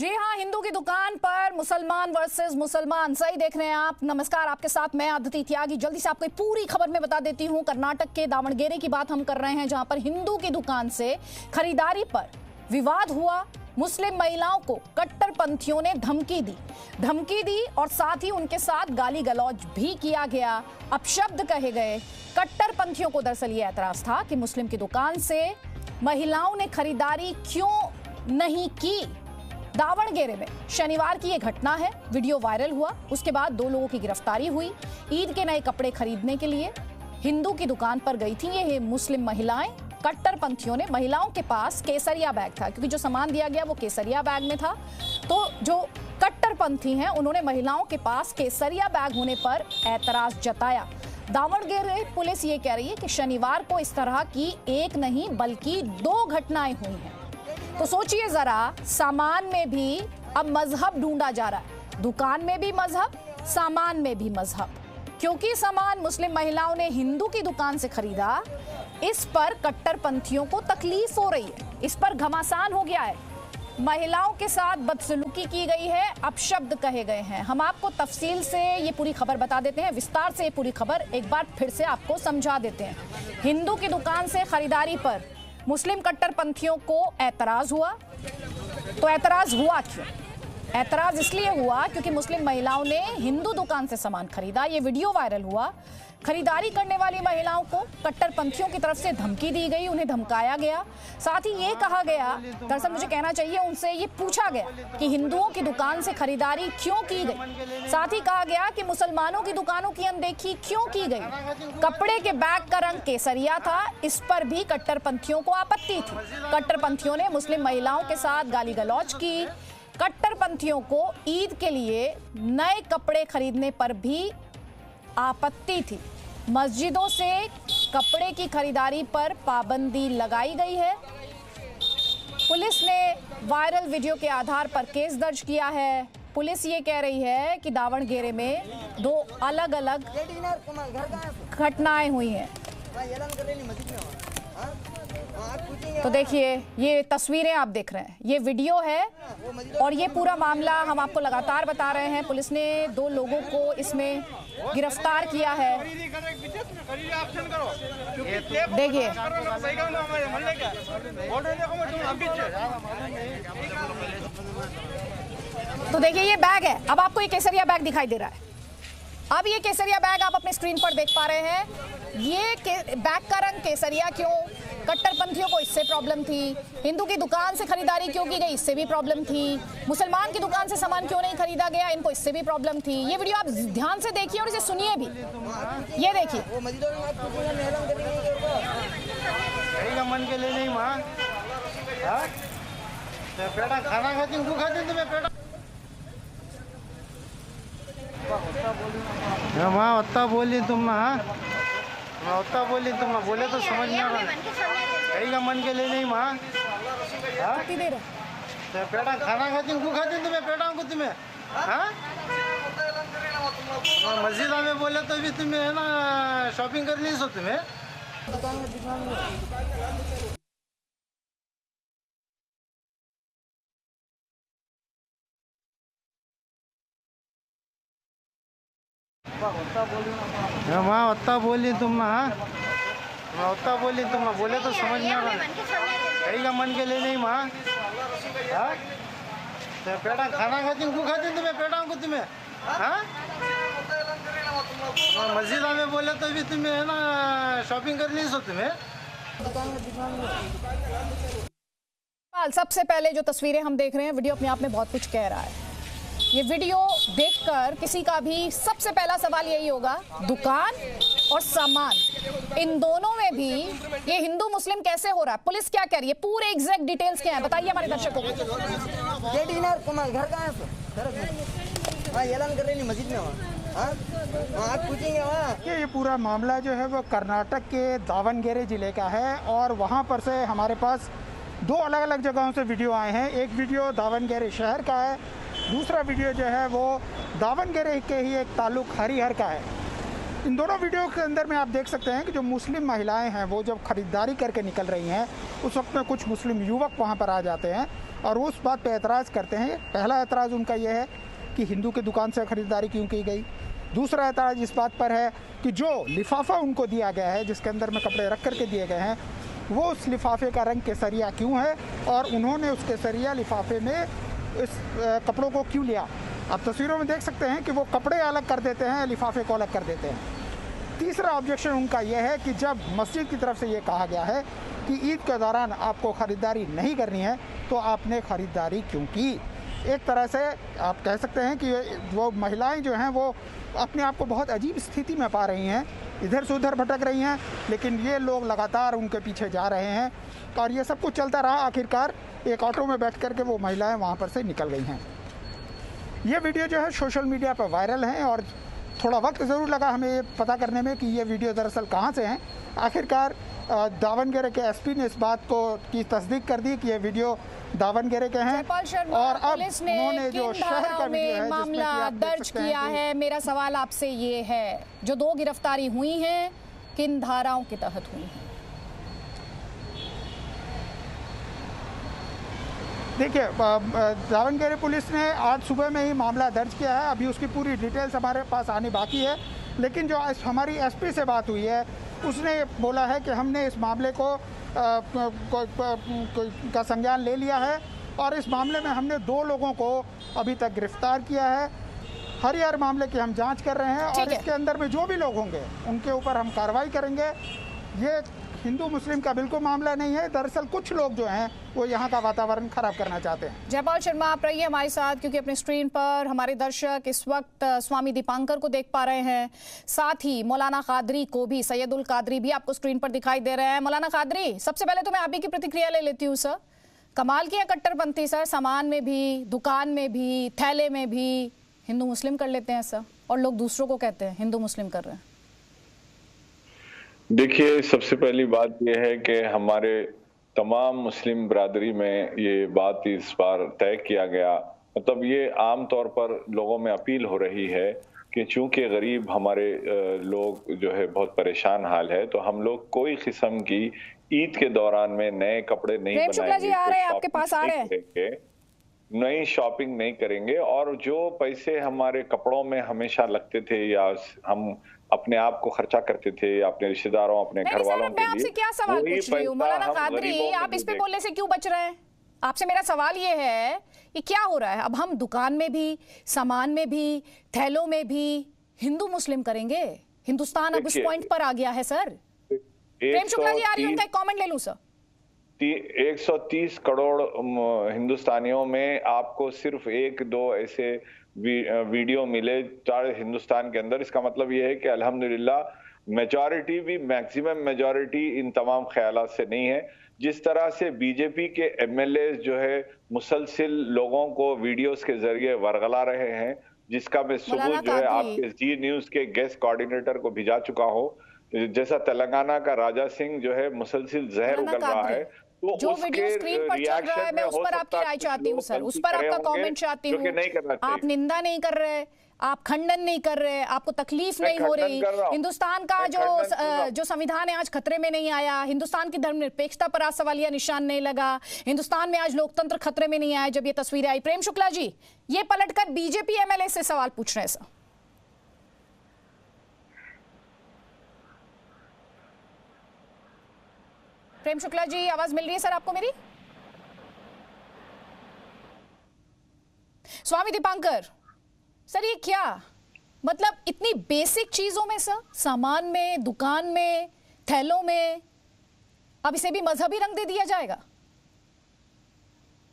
जी हाँ, हिंदू की दुकान पर मुसलमान वर्सेस मुसलमान, सही देख रहे हैं आप। नमस्कार, आपके साथ मैं अदिति त्यागी। जल्दी से आपको पूरी खबर में बता देती हूँ। कर्नाटक के दावणगेरे की बात हम कर रहे हैं, जहां पर हिंदू की दुकान से खरीदारी पर विवाद हुआ। मुस्लिम महिलाओं को कट्टरपंथियों ने धमकी दी और साथ ही उनके साथ गाली गलौज भी किया गया, अपशब्द कहे गए। कट्टरपंथियों को दरअसल ये ऐतराज था कि मुस्लिम की दुकान से महिलाओं ने खरीदारी क्यों नहीं की। दावणगेरे में शनिवार की यह घटना है। वीडियो वायरल हुआ, उसके बाद 2 लोगों की गिरफ्तारी हुई। ईद के नए कपड़े खरीदने के लिए हिंदू की दुकान पर गई थी ये मुस्लिम महिलाएं। कट्टरपंथियों ने, महिलाओं के पास केसरिया बैग था, क्योंकि जो सामान दिया गया वो केसरिया बैग में था। तो जो कट्टरपंथी हैं उन्होंने महिलाओं के पास केसरिया बैग होने पर ऐतराज जताया। दावणगेरे पुलिस ये कह रही है कि शनिवार को इस तरह की एक नहीं बल्कि 2 घटनाएं हुई हैं। तो सोचिए जरा, सामान में भी अब मजहब ढूंढा जा रहा है। दुकान में भी मजहब, सामान में भी मजहब। क्योंकि सामान मुस्लिम महिलाओं ने हिंदू की दुकान से खरीदा, इस पर कट्टरपंथियों को तकलीफ हो रही है। इस पर घमासान हो गया है। महिलाओं के साथ बदसलूकी की गई है, अपशब्द कहे गए हैं। हम आपको तफसील से ये पूरी खबर बता देते हैं, विस्तार से ये पूरी खबर एक बार फिर से आपको समझा देते हैं। हिंदू की दुकान से खरीदारी पर मुस्लिम कट्टरपंथियों को ऐतराज हुआ। तो ऐतराज हुआ क्यों? ऐतराज इसलिए हुआ क्योंकि मुस्लिम महिलाओं ने हिंदू दुकान से सामान खरीदा। ये वीडियो वायरल हुआ। खरीदारी करने वाली महिलाओं को कट्टरपंथियों की तरफ से धमकी दी गई, उन्हें धमकाया गया। साथ ही ये कहा गया, दरअसल मुझे कहना चाहिए, उनसे ये पूछा गया कि हिंदुओं की दुकान से खरीदारी क्यों की गई। साथ ही कहा गया कि मुसलमानों की दुकानों की अनदेखी क्यों की गई। कपड़े के बैग का रंग केसरिया था, इस पर भी कट्टरपंथियों को आपत्ति थी। कट्टरपंथियों ने मुस्लिम महिलाओं के साथ गाली गलौज की। कट्टरपंथियों को ईद के लिए नए कपड़े खरीदने पर भी आपत्ति थी। मस्जिदों से कपड़े की खरीदारी पर पाबंदी लगाई गई है। पुलिस ने वायरल वीडियो के आधार पर केस दर्ज किया है। पुलिस ये कह रही है कि दावणगेरे में 2 अलग-अलग घटनाएं हुई हैं। तो देखिए, ये तस्वीरें आप देख रहे हैं, ये वीडियो है और ये पूरा मामला हम आपको लगातार बता रहे हैं। पुलिस ने 2 लोगों को इसमें गिरफ्तार किया है। देखिए, तो देखिए ये बैग है। अब आपको ये केसरिया बैग दिखाई दे रहा है। अब ये केसरिया बैग आप अपने स्क्रीन पर देख पा रहे हैं। ये बैग का रंग केसरिया क्यों? कट्टरपंथियों को इससे प्रॉब्लम थी। हिंदू की दुकान से खरीदारी क्यों की गई, इससे भी प्रॉब्लम थी। मुसलमान की दुकान से सामान क्यों नहीं खरीदा गया, इनको इससे भी प्रॉब्लम थी। ये वीडियो आप ध्यान से देखिए और इसे सुनिए भी। ये देखिए, मन के लिए नहीं माँ, पेड़ा खाना खाती हूँ, खाती तुम्हें पेड़ा माँ उतना बोली तुम ना, मैं उतना बोली तुम ना, बोले तो समझ नहीं आ रहा। कहीं का मन के लिए नहीं माँ, पेड़ा खाना खाती हूँ, खाती तुम्हें पेड़ा को तुम्हें, हाँ मस्जिद में बोले तो भी तुम्हें है ना शॉपिंग कर ली सो तुम्हें। माँ उतना बोली तुम ना, मैं उतना बोली तुम ना, बोले तो समझ नहीं आ रहा। कहीं का मन के लिए नहीं माँ, पेड़ा खाना खाती हूँ, खाती तुम्हें पेड़ा को तुम्हें, हाँ मस्जिद में बोले तो भी तुम्हें है ना शॉपिंग कर ली सो तुम्हें। सबसे पहले जो तस्वीरें हम देख रहे हैं, वीडियो अपने आप में बहुत कुछ कह रहा है। ये वीडियो देखकर किसी का भी सबसे पहला सवाल यही होगा, दुकान और सामान, इन दोनों में भी ये हिंदू मुस्लिम कैसे हो रहा है? पुलिस क्या कह रही है? पूरे एग्जैक्ट डिटेल्स क्या है, बताइए हमारे दर्शकों को। ये पूरा मामला जो है वो कर्नाटक के दावणगेरे जिले का है और वहाँ पर से हमारे पास 2 अलग अलग जगहों से वीडियो आए हैं। एक वीडियो दावणगेरे शहर का है, दूसरा वीडियो जो है वो दावणगेरे के ही एक ताल्लुक हरिहर का है। इन दोनों वीडियो के अंदर में आप देख सकते हैं कि जो मुस्लिम महिलाएं हैं वो जब खरीदारी करके निकल रही हैं उस वक्त में कुछ मुस्लिम युवक वहां पर आ जाते हैं और उस बात पे एतराज़ करते हैं। पहला एतराज़ उनका यह है कि हिंदू की दुकान से खरीदारी क्यों की गई। दूसरा एतराज़ इस बात पर है कि जो लिफाफा उनको दिया गया है जिसके अंदर में कपड़े रख करके दिए गए हैं वो उस लिफाफे का रंग केसरिया क्यों है और उन्होंने उस केसरिया लिफाफे में इस कपड़ों को क्यों लिया। आप तस्वीरों में देख सकते हैं कि वो कपड़े अलग कर देते हैं, लिफाफे को अलग कर देते हैं। तीसरा ऑब्जेक्शन उनका यह है कि जब मस्जिद की तरफ से ये कहा गया है कि ईद के दौरान आपको ख़रीदारी नहीं करनी है तो आपने ख़रीदारी क्यों की। एक तरह से आप कह सकते हैं कि वो महिलाएं जो हैं वो अपने आप को बहुत अजीब स्थिति में पा रही हैं, इधर से उधर भटक रही हैं, लेकिन ये लोग लगातार उनके पीछे जा रहे हैं और ये सब कुछ चलता रहा। आखिरकार एक ऑटो में बैठ कर के वो महिलाएं वहाँ पर से निकल गई हैं। ये वीडियो जो है सोशल मीडिया पर वायरल है और थोड़ा वक्त ज़रूर लगा हमें ये पता करने में कि ये वीडियो दरअसल कहाँ से हैं। आखिरकार दावणगेरे के एसपी ने इस बात को की तस्दीक कर दी कि ये वीडियो दावणगेरे के हैं और अब उन्होंने जो शहर का वीडियो है मामला दर्ज किया है। मेरा सवाल आपसे ये है, जो 2 गिरफ्तारी हुई हैं किन धाराओं के तहत हुई हैं? देखिए, दावणगेरे पुलिस ने आज सुबह में ही मामला दर्ज किया है। अभी उसकी पूरी डिटेल्स हमारे पास आनी बाकी है, लेकिन जो हमारी एसपी से बात हुई है उसने बोला है कि हमने इस मामले को का संज्ञान ले लिया है और इस मामले में हमने 2 लोगों को अभी तक गिरफ्तार किया है। हर मामले की हम जांच कर रहे हैं और इसके अंदर में जो भी लोग होंगे उनके ऊपर हम कार्रवाई करेंगे। ये हिंदू मुस्लिम का बिल्कुल मामला नहीं है, दरअसल कुछ लोग जो हैं वो यहाँ का वातावरण खराब करना चाहते हैं। जयपाल शर्मा, आप रहिए हमारे साथ क्योंकि अपने स्क्रीन पर हमारे दर्शक इस वक्त स्वामी दीपांकर को देख पा रहे हैं, साथ ही मौलाना कादरी को भी, सैयदुल कादरी भी आपको स्क्रीन पर दिखाई दे रहे हैं। मौलाना कादरी, सबसे पहले तो मैं आप ही की प्रतिक्रिया ले लेती हूँ सर। कमाल की है कट्टरपंथी सर, सामान में भी, दुकान में भी, थैले में भी हिंदू मुस्लिम कर लेते हैं सर, और लोग दूसरों को कहते हैं हिंदू मुस्लिम कर रहे हैं। देखिए, सबसे पहली बात यह है कि हमारे तमाम मुस्लिम बरादरी में ये बात इस बार तय किया गया, मतलब ये आम तौर पर लोगों में अपील हो रही है कि चूंकि गरीब हमारे लोग जो है बहुत परेशान हाल है, तो हम लोग कोई किस्म की ईद के दौरान में नए कपड़े नहीं बनाएंगे, नई शॉपिंग नहीं करेंगे और जो पैसे हमारे कपड़ों में हमेशा लगते थे या हम अपने आप को खर्चा करते थे अपने रिश्तेदारों, अपने घर वालों के लिए। आपसे क्या सवाल पूछ रही हूँ मौलाना कादरी, आप इस पे बोलने से क्यों बच रहे हैं? आपसे मेरा सवाल ये है कि क्या हो रहा है, अब हम दुकान में भी, सामान में भी, थैलों में भी हिंदू मुस्लिम करेंगे? हिंदुस्तान अब उस पॉइंट पर आ गया है सर। प्रेम शुक्ला जी आ रही है, उनका एक कमेंट ले लूं सर। 130 करोड़ हिंदुस्तानियों में आपको सिर्फ 1-2 ऐसे वीडियो मिले सारे हिंदुस्तान के अंदर। इसका मतलब यह है कि अल्हम्दुलिल्लाह मेजॉरिटी भी, मैक्सिमम मेजॉरिटी इन तमाम ख्यालात से नहीं है। जिस तरह से बीजेपी के एमएलए जो है मुसलसिल लोगों को वीडियोस के जरिए वरगला रहे हैं, जिसका मैं सुबह जो है आपके जी न्यूज के गेस्ट कोऑर्डिनेटर को भिजा चुका हूं, जैसा तेलंगाना का राजा सिंह जो है मुसलसिल जहर उगल रहा है, तो जो वीडियो स्क्रीन पर चल रहा है मैं उस पर आपकी राय चाहती हूँ सर, उस पर आपका कमेंट चाहती हूँ। आप निंदा नहीं कर रहे, आप खंडन नहीं कर रहे, आपको तकलीफ नहीं हो रही। हिंदुस्तान का जो संविधान है आज खतरे में नहीं आया, हिंदुस्तान की धर्मनिरपेक्षता पर आज सवालिया निशान नहीं लगा, हिंदुस्तान में आज लोकतंत्र खतरे में नहीं आया जब ये तस्वीरें आई। प्रेम शुक्ला जी ये पलटकर बीजेपी एमएलए से सवाल पूछ रहे हैं सर। प्रेम शुक्ला जी आवाज मिल रही है सर आपको मेरी? स्वामी दीपांकर सर, ये क्या मतलब इतनी बेसिक चीजों में सर, सामान में, दुकान में, थैलों में, अब इसे भी मजहबी रंग दे दिया जाएगा?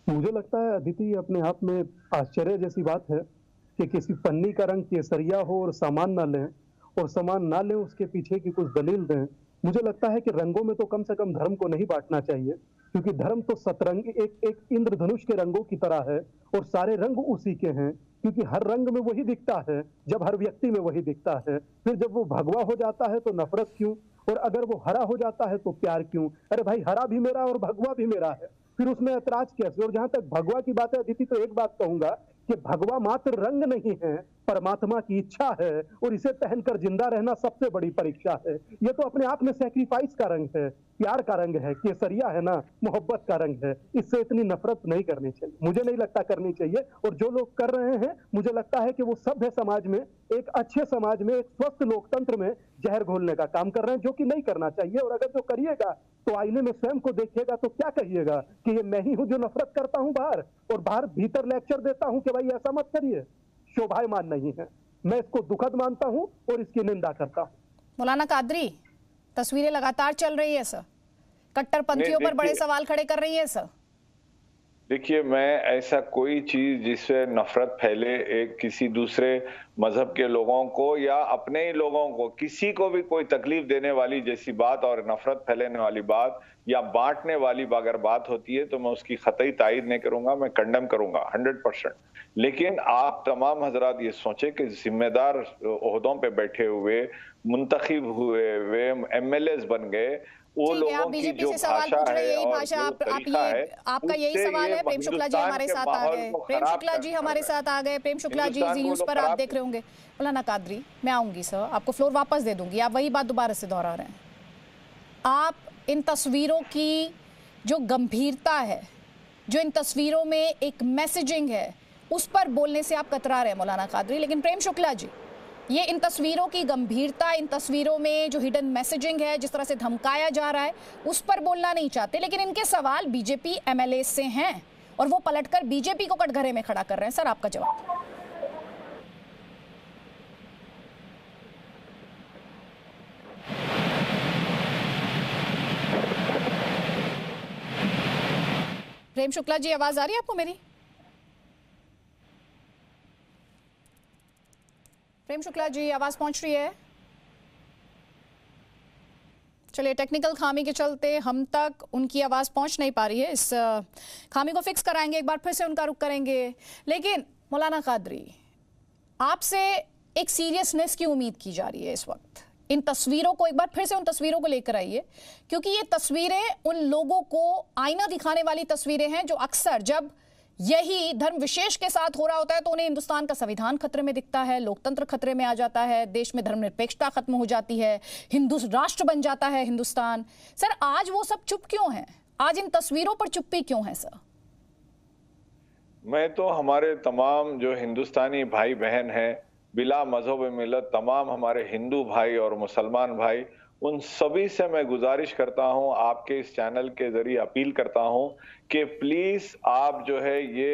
मुझे लगता है अदिति, अपने आप में आश्चर्य जैसी बात है कि किसी पन्नी का रंग केसरिया हो और सामान ना लें, और सामान ना लें उसके पीछे की कुछ दलील दें। मुझे लगता है कि रंगों में तो कम से कम धर्म को नहीं बांटना चाहिए, क्योंकि धर्म तो सतरंगी एक इंद्रधनुष के रंगों की तरह है और सारे रंग उसी के हैं, क्योंकि हर रंग में वही दिखता है जब हर व्यक्ति में वही दिखता है। फिर जब वो भगवा हो जाता है तो नफरत क्यों, और अगर वो हरा हो जाता है तो प्यार क्यों? अरे भाई, हरा भी मेरा और भगवा भी मेरा है, फिर उसमें ऐतराज कैसे? और जहां तक भगवा की बात है अदिति, तो एक बात कहूंगा कि भगवा मात्र रंग नहीं है, परमात्मा की इच्छा है और इसे पहनकर जिंदा रहना सबसे बड़ी परीक्षा है। ये तो अपने आप में सैक्रिफाइस का रंग है, प्यार का रंग है, केसरिया है ना, मोहब्बत का रंग है। इससे इतनी नफरत नहीं करनी चाहिए, मुझे नहीं लगता करनी चाहिए। और जो लोग कर रहे हैं, मुझे लगता है कि वो सभ्य समाज में, एक अच्छे समाज में, एक स्वस्थ लोकतंत्र में जहर घोलने का काम कर रहे हैं, जो कि नहीं करना चाहिए। और अगर जो करिएगा तो आईने में स्वयं को देखिएगा तो क्या कहिएगा कि ये मैं ही हूं जो नफरत करता हूं बाहर, और बाहर भीतर लेक्चर देता हूं कि भाई ऐसा मत करिए। शोभायमान नहीं है, मैं इसको दुखद मानता हूं और इसकी निंदा करता हूं। मौलाना कादरी, तस्वीरें लगातार चल रही है सर, कट्टरपंथियों पर बड़े सवाल खड़े कर रही है सर। देखिए, मैं ऐसा कोई चीज जिससे नफरत फैले एक किसी दूसरे मजहब के लोगों को या अपने ही लोगों को, किसी को भी कोई तकलीफ देने वाली जैसी बात और नफरत फैलाने वाली बात या बांटने वाली अगर बात होती है तो मैं उसकी कतई तायद नहीं करूंगा, मैं कंडेम करूंगा 100%। लेकिन आप तमाम हजरात ये सोचे कि जिम्मेदार ओहदों पे बैठे हुए, मुंतखब हुए वे एमएलएस बन गए, वो लोगों की जो भाषा है और जो तरीका है, आपका यही सवाल है। प्रेम शुक्ला जी हमारे साथ आ गए, प्रेम शुक्ला जी हमारे साथ आ गए, प्रेम शुक्ला जी जी न्यूज़ पर आप देख रहे होंगे। मौलाना कादरी, मैं आऊंगी सर, आपको फ्लोर वापस दे दूंगी, आप वही बात दोबारा से दोहरा रहे हैं। आप इन तस्वीरों की जो गंभीरता है, जो इन तस्वीरों में एक मैसेजिंग है, उस पर बोलने से आप कतरा रहे हैं मौलाना कादरी। लेकिन प्रेम शुक्ला जी, ये इन तस्वीरों की गंभीरता, इन तस्वीरों में जो हिडन मैसेजिंग है, जिस तरह से धमकाया जा रहा है, उस पर बोलना नहीं चाहते। लेकिन इनके सवाल बीजेपी एमएलए से हैं और वो पलटकर बीजेपी को कटघरे में खड़ा कर रहे हैं। सर, आपका जवाब। प्रेम शुक्ला जी, आवाज आ रही है आपको मेरी? प्रेम शुक्ला जी, आवाज पहुंच रही है? चलिए, टेक्निकल खामी के चलते हम तक उनकी आवाज पहुंच नहीं पा रही है। इस खामी को फिक्स कराएंगे, एक बार फिर से उनका रुख करेंगे। लेकिन मौलाना कादरी, आपसे एक सीरियसनेस की उम्मीद की जा रही है इस वक्त। इन तस्वीरों को एक बार फिर से उन तस्वीरों को लेकर आइए, क्योंकि ये तस्वीरें उन लोगों को आईना दिखाने वाली तस्वीरें हैं जो अक्सर जब यही धर्म विशेष के साथ हो रहा होता है तो उन्हें हिंदुस्तान का संविधान खतरे में दिखता है, लोकतंत्र खतरे में आ जाता है, देश में धर्मनिरपेक्षता खत्म हो जाती है, हिंदू राष्ट्र बन जाता है हिंदुस्तान। सर, आज वो सब चुप क्यों है? आज इन तस्वीरों पर चुप्पी क्यों है सर? मैं तो हमारे तमाम जो हिंदुस्तानी भाई बहन हैं, बिला मजहब मिलत, तमाम हमारे हिंदू भाई और मुसलमान भाई, उन सभी से मैं गुजारिश करता हूं, आपके इस चैनल के जरिए अपील करता हूं कि प्लीज आप जो है ये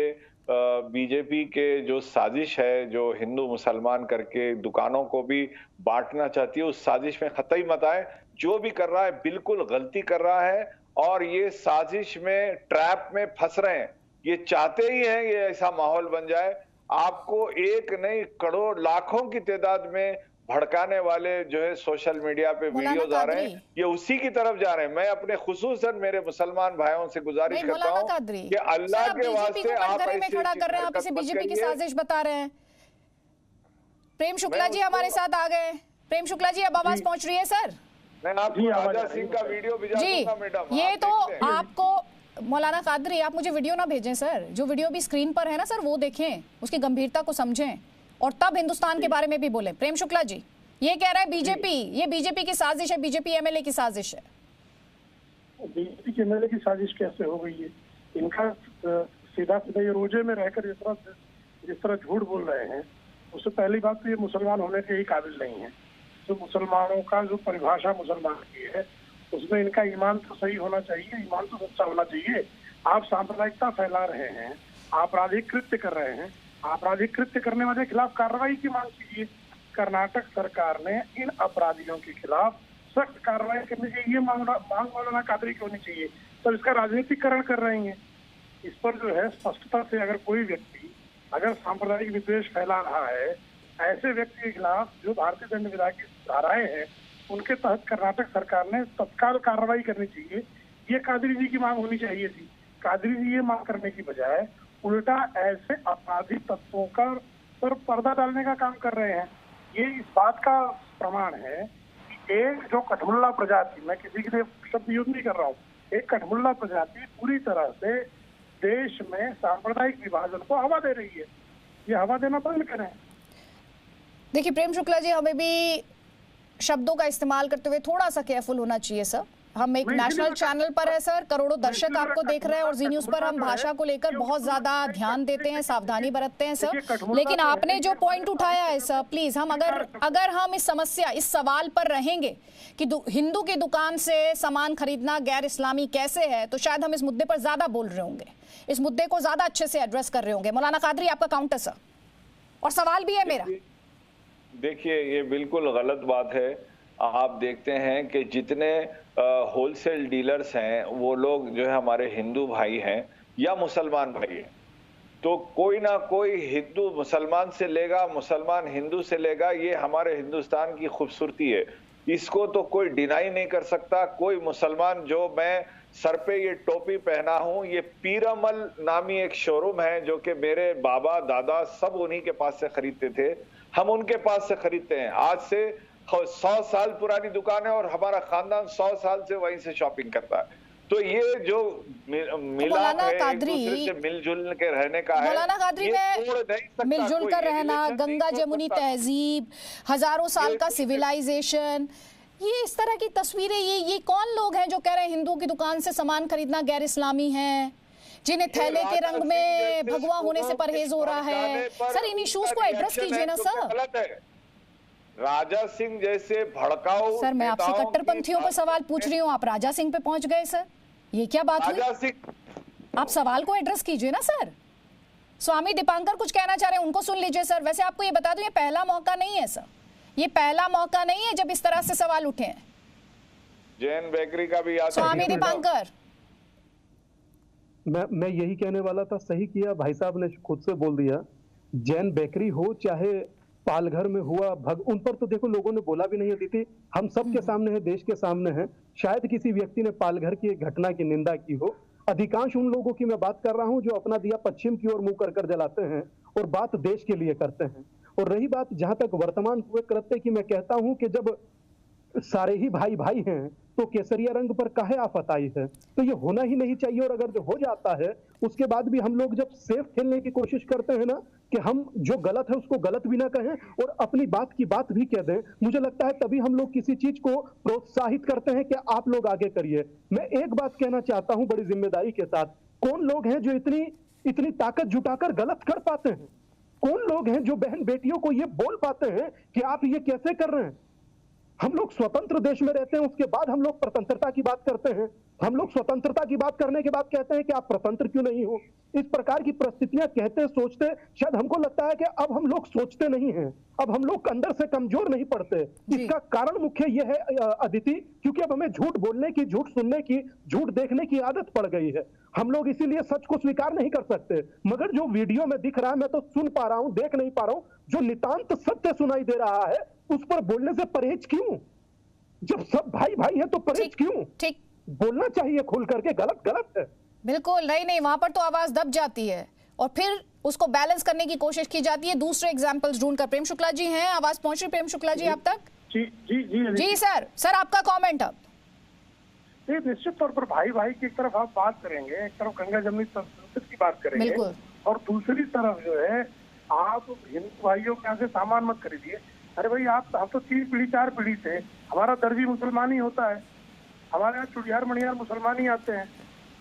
बीजेपी के जो साजिश है, जो हिंदू मुसलमान करके दुकानों को भी बांटना चाहती है, उस साजिश में कतई मत आए। जो भी कर रहा है बिल्कुल गलती कर रहा है और ये साजिश में, ट्रैप में फंस रहे हैं। ये चाहते ही हैं ये ऐसा माहौल बन जाए, आपको एक नहीं करोड़ लाखों की तादाद में भड़काने वाले जो है सोशल मीडिया पे वीडियोज आ रहे हैं, ये उसी की तरफ जा रहे हैं। मैं अपने खुसूसन मेरे मुसलमान भाइयों से गुजारिश करता हूं कि अल्लाह के वास्ते आप ऐसे खड़ा कर रहे हैं, आप इसे बीजेपी की साजिश बता रहे हैं। प्रेम शुक्ला जी हमारे साथ आ गए। प्रेम शुक्ला जी, अब आवाज पहुंच रही है सर? मैं आपको राजा सिंह का वीडियो भेजा दूंगा मैडम। ये तो आपको मौलाना कादरी, आप मुझे वीडियो ना भेजें सर, जो वीडियो भी स्क्रीन पर है ना सर, वो देखें, उसकी गंभीरता को समझें और तब हिंदुस्तान के बारे में भी बोले। प्रेम शुक्ला जी, ये कह रहा है बीजेपी, ये बीजेपी की साजिश है, बीजेपी एमएलए की साजिश है। बीजेपी के एमएलए की साजिश कैसे हो गई है? इनका सीधा सीधा ये रोजे में रहकर जिस तरह झूठ बोल रहे हैं, उससे पहली बात तो ये मुसलमान होने के ही काबिल नहीं है। तो मुसलमानों का जो परिभाषा मुसलमान की है, उसमें इनका ईमान तो सही होना चाहिए, ईमान तो सच्चा होना चाहिए। आप सांप्रदायिकता फैला रहे हैं, आपराधिक कृत्य कर रहे हैं, आपराधिक कृत्य करने वाले के खिलाफ कार्रवाई की मांग कीजिए। कर्नाटक सरकार ने इन अपराधियों के खिलाफ सख्त कार्रवाई करनी चाहिए, ये मांग मौलाना कादरी की होनी चाहिए। तो इसका राजनीतिकरण कर रहे हैं। इस पर जो है स्पष्टता से अगर कोई व्यक्ति अगर सांप्रदायिक विद्वेष फैला रहा है, ऐसे व्यक्ति के खिलाफ जो भारतीय दंड विधा की धाराएं हैं उनके तहत कर्नाटक सरकार ने तत्काल कार्रवाई करनी चाहिए। ये कादरी जी की मांग होनी चाहिए थी। कादरी जी ये मांग करने की बजाय उल्टा ऐसे अपराधी तत्वों का पर पर्दा डालने का काम कर रहे हैं। ये इस बात का प्रमाण है कि एक जो कठमुल्ला प्रजाति, मैं किसी के लिए शब्द यूज नहीं कर रहा हूँ, एक कठमुल्ला प्रजाति पूरी तरह से देश में सांप्रदायिक विभाजन को हवा दे रही है। ये हवा देना बंद करें। देखिए प्रेम शुक्ला जी, हमें भी शब्दों का इस्तेमाल करते हुए थोड़ा सा केयरफुल होना चाहिए सर। हम एक नेशनल चैनल पर है सर, करोड़ों दर्शक आपको देख रहे हैं और जी न्यूज पर हम भाषा को लेकर बहुत ज्यादा ध्यान देते हैं, सावधानी बरतते हैं सर। लेकिन आपने जो पॉइंट उठाया है सर, प्लीज हम अगर हम इस समस्या, इस सवाल पर रहेंगे कि हिंदू की दुकान से सामान खरीदना गैर इस्लामी कैसे है, तो शायद हम इस मुद्दे पर ज्यादा बोल रहे होंगे, इस मुद्दे को ज्यादा अच्छे से एड्रेस कर रहे होंगे। मौलाना कादरी, आपका काउंटर सर, और सवाल भी है मेरा। देखिए, ये बिल्कुल गलत बात है। आप देखते हैं कि जितने होलसेल डीलर्स हैं वो लोग जो है हमारे हिंदू भाई हैं या मुसलमान भाई हैं, तो कोई ना कोई हिंदू मुसलमान से लेगा, मुसलमान हिंदू से लेगा। ये हमारे हिंदुस्तान की खूबसूरती है, इसको तो कोई डिनाई नहीं कर सकता। कोई मुसलमान, जो मैं सर पे ये टोपी पहना हूं, ये पीरामल नामी एक शोरूम है जो कि मेरे बाबा दादा सब उन्हीं के पास से खरीदते थे, हम उनके पास से खरीदते हैं। आज से 100 साल पुरानी दुकान है और हमारा खानदान 100 साल से वहीं से शॉपिंग करता है। तो ये जो मिलाप है, एक दूसरे से मिलजुल के रहने का है। मौलाना कादरी, में मिलजुल कर रहना, गंगा जमुनी तहजीब, हजारों साल का सिविलाइजेशन, ये इस तरह की तस्वीरें, ये कौन लोग हैं जो कह रहे हैं हिंदू की दुकान से सामान खरीदना गैर इस्लामी है, जिन्हें थैले के रंग में भगवा होने से परहेज हो रहा है? सर, इन इश्यूज को एड्रेस कीजिए ना सर। राजा सिंह जैसे भड़काऊ, सर मैं आपसे कट्टरपंथियों पर सवाल पूछ रही हूँ, आप राजा सिंह पे पहुंच गए सर, ये क्या बात हुई? आप सवाल को एड्रेस कीजिए ना सर। स्वामी दीपांकर कुछ कहना चाह रहे हैं, उनको सुन लीजिए सर। वैसे आपको ये बता दूं, ये पहला मौका नहीं है सर, ये पहला मौका नहीं है जब इस तरह से सवाल उठे हैं। जैन बेकरी का भी याद, स्वामी दीपांकर, मैं यही कहने वाला था, सही किया भाई साहब ने खुद से बोल दिया। जैन बेकरी हो चाहे पालघर में हुआ, उन पर तो देखो लोगों ने बोला भी नहीं है। दीदी, हम सब के सामने है, देश के सामने है। शायद किसी व्यक्ति ने पालघर की एक घटना की निंदा की हो। अधिकांश उन लोगों की मैं बात कर रहा हूं जो अपना दिया पश्चिम की ओर मुंह कर जलाते हैं और बात देश के लिए करते हैं। और रही बात जहां तक वर्तमान हुए कृत्य की, मैं कहता हूं कि जब सारे ही भाई भाई हैं तो केसरिया रंग पर काहे आफत आई है? तो ये होना ही नहीं चाहिए। और अगर जो हो जाता है उसके बाद भी हम लोग जब सेफ खेलने की कोशिश करते हैं ना, कि हम जो गलत है उसको गलत भी ना कहें और अपनी बात की बात भी कह दें, मुझे लगता है तभी हम लोग किसी चीज को प्रोत्साहित करते हैं कि आप लोग आगे करिए। मैं एक बात कहना चाहता हूं बड़ी जिम्मेदारी के साथ, कौन लोग हैं जो इतनी ताकत जुटाकर गलत कर पाते हैं? कौन लोग हैं जो बहन बेटियों को ये बोल पाते हैं कि आप ये कैसे कर रहे हैं? हम लोग स्वतंत्र देश में रहते हैं, उसके बाद हम लोग स्वतंत्रता की बात करते हैं। हम लोग स्वतंत्रता की बात करने के बाद कहते हैं कि आप स्वतंत्र क्यों नहीं हो? इस प्रकार की परिस्थितियां कहते सोचते शायद हमको लगता है कि अब हम लोग सोचते नहीं हैं, अब हम लोग अंदर से कमजोर नहीं पड़ते। इसका कारण मुख्य यह है अदिति, क्योंकि अब हमें झूठ बोलने की, झूठ सुनने की, झूठ देखने की आदत पड़ गई है। हम लोग इसीलिए सच को स्वीकार नहीं कर सकते। मगर जो वीडियो में दिख रहा है, मैं तो सुन पा रहा हूं, देख नहीं पा रहा हूं, जो नितांत सत्य सुनाई दे रहा है उस पर बोलने से परहेज क्यों? जब सब भाई भाई है तो परहेज क्यों? ठीक, बोलना चाहिए खुल करके, गलत गलत है। बिल्कुल नहीं, वहां पर तो आवाज दब जाती है और फिर उसको बैलेंस करने की कोशिश की जाती है दूसरे एग्जांपल्स ढूंढकर। प्रेम शुक्ला जी हैं, आवाज पहुंच रही प्रेम शुक्ला जी आप तक? जी जी जी जी सर आपका कमेंट अब। ये निश्चित तौर पर भाई भाई की एक तरफ आप बात करेंगे, एक तरफ गंगा जमुनी संस्कृति की बात करेंगे और दूसरी तरफ जो है आप हिंदू भाइयों के यहाँ से सामान मत खरीदिए। अरे भाई, हम तो 3 पीढ़ी 4 पीढ़ी से, हमारा दर्जी मुसलमान ही होता है, हमारे यहाँ चुड़ियार मणियार मुसलमान ही आते हैं।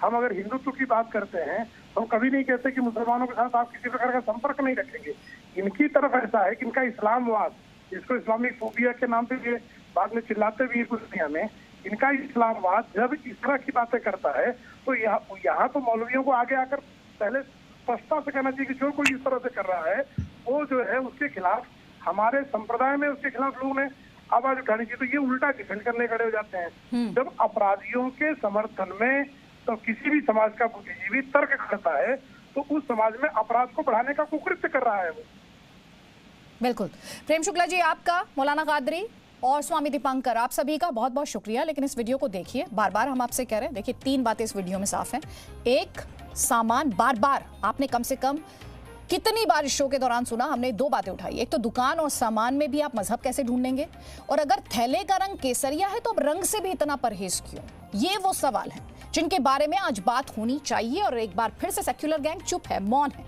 हम अगर हिंदुत्व की बात करते हैं तो हम कभी नहीं कहते कि मुसलमानों के साथ आप किसी प्रकार का संपर्क नहीं रखेंगे। इनकी तरफ ऐसा है कि इनका इस्लामवाद, जिसको इस्लामिक फोबिया के नाम पे ये बाद में चिल्लाते भी है कुछ दुनिया में, इनका इस्लामवाद जब इस तरह की बातें करता है तो यहाँ तो मौलवियों को आगे आकर पहले स्पष्टता से कहना चाहिए कि जो कोई इस तरह से कर रहा है वो जो है उसके खिलाफ, हमारे संप्रदाय में उसके खिलाफ लोगों ने आवाज उठानी चाहिए। तो ये उल्टा डिफेंड करने खड़े हो जाते हैं। जब अपराधियों के समर्थन में तो किसी भी समाज का बुद्धिजीवी तर्क करता है तो उस समाज में अपराध को बढ़ाने का कुकृत्य कर रहा है वो। बिल्कुल। प्रेम शुक्ला जी आपका, मौलाना कादरी और स्वामी दीपांकर, आप सभी का बहुत बहुत शुक्रिया। लेकिन इस वीडियो को देखिए, बार बार हम आपसे कह रहे हैं, देखिए 3 बातें इस वीडियो में साफ हैं। एक, सामान बार बार आपने कम से कम कितनी बार इस शो के दौरान सुना, हमने 2 बातें उठाई। एक तो दुकान और सामान में भी आप मजहब कैसे ढूंढेंगे, और अगर थैले का रंग केसरिया है तो अब रंग से भी इतना परहेज क्यों? ये वो सवाल है जिनके बारे में आज बात होनी चाहिए। और एक बार फिर से सेक्युलर गैंग चुप है, मौन है।